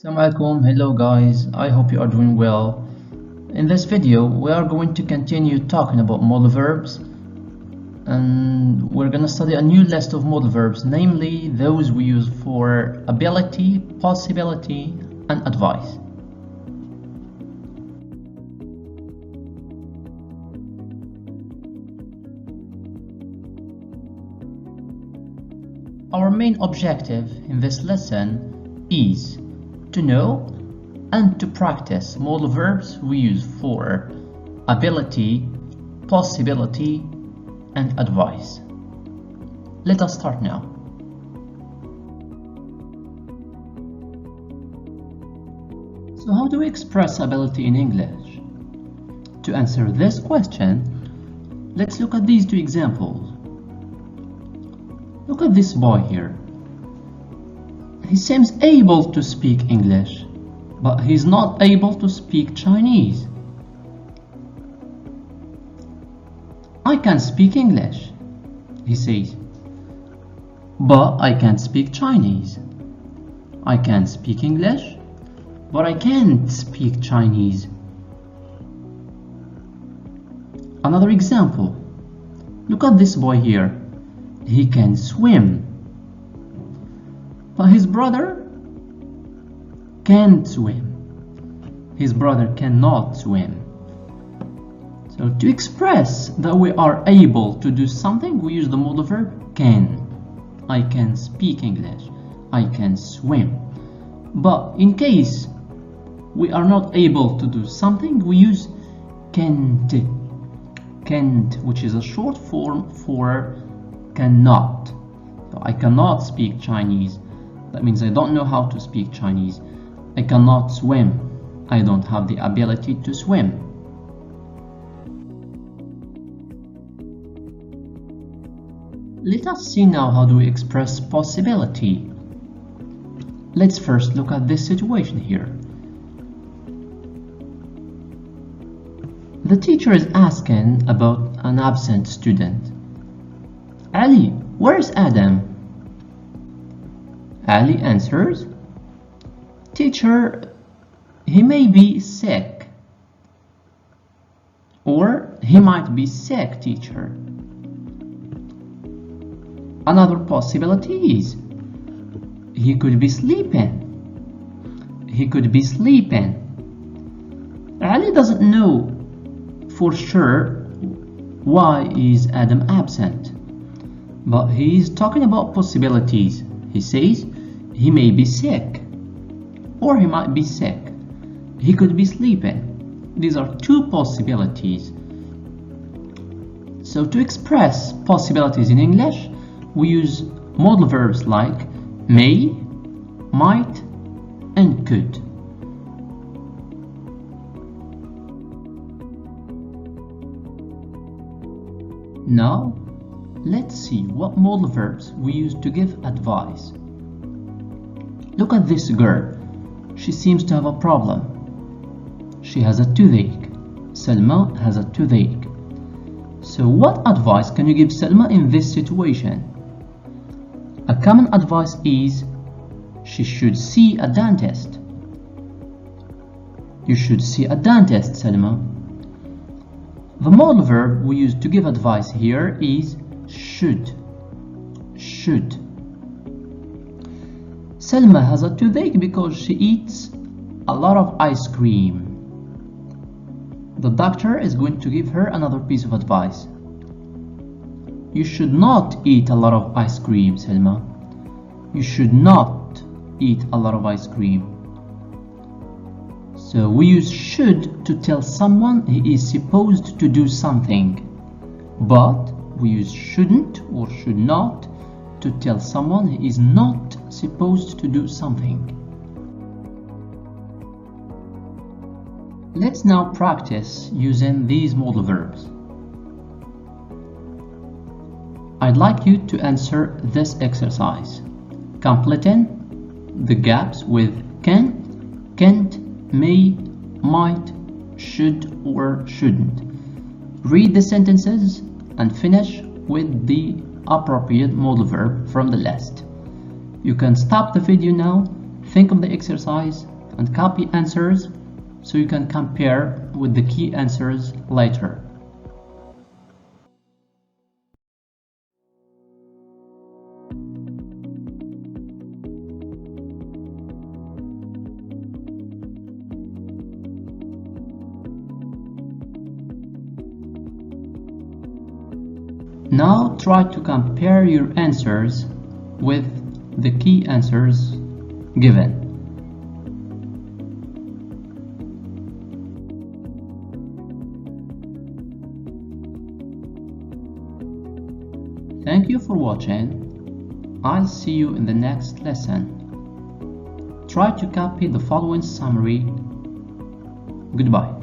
Assalamu alaikum. Hello guys, I hope you are doing well. In this video we are going to continue talking about modal verbs, and we're going to study a new list of modal verbs, namely those we use for ability, possibility and advice. Our main objective in this lesson is to know and to practice modal verbs we use for ability, possibility and advice. Let us start now. So how do we express ability in English? To answer this question, let's look at these two examples. Look at this boy here. He seems able to speak English, but he's not able to speak Chinese. I can speak English, he says, but I can't speak Chinese. I can speak English, but I can't speak Chinese. Another example. Look at this boy here. He can swim, but his brother can't swim. His brother cannot swim. So to express that we are able to do something, we use the modal verb can. I can speak English. I can swim. But in case we are not able to do something, we use can't. Can't, which is a short form for cannot. So I cannot speak Chinese. That means I don't know how to speak Chinese. I cannot swim. I don't have the ability to swim. Let us see now how do we express possibility. Let's first look at this situation here. The teacher is asking about an absent student. Ali, where's Adam? Ali answers, Teacher, he may be sick. Or he might be sick, teacher. Another possibility is he could be sleeping. He could be sleeping. Ali doesn't know for sure why is Adam absent, but he is talking about possibilities. He says he may be sick, or he might be sick. He could be sleeping. These are two possibilities. So to express possibilities in English, we use modal verbs like may, might, and could. Now, let's see what modal verbs we use to give advice. Look at this girl. She seems to have a problem. She has a toothache. Selma has a toothache. So what advice can you give Selma in this situation? A common advice is she should see a dentist. You should see a dentist, Selma. The modal verb we use to give advice here is should. Should. Selma has a toothache because she eats a lot of ice cream. The doctor is going to give her another piece of advice. You should not eat a lot of ice cream, Selma. You should not eat a lot of ice cream. So we use should to tell someone he is supposed to do something, but we use shouldn't or should not to tell someone he is not supposed to do something. Let's now practice using these modal verbs. I'd like you to answer this exercise, completing the gaps with can, can't, may, might, should, or shouldn't. Read the sentences and finish with the appropriate modal verb from the list. You can stop the video now, Think of the exercise and copy answers so you can compare with the key answers later. Now try to compare your answers with the key answers given. Thank you for watching. I'll see you in the next lesson. Try to copy the following summary. Goodbye.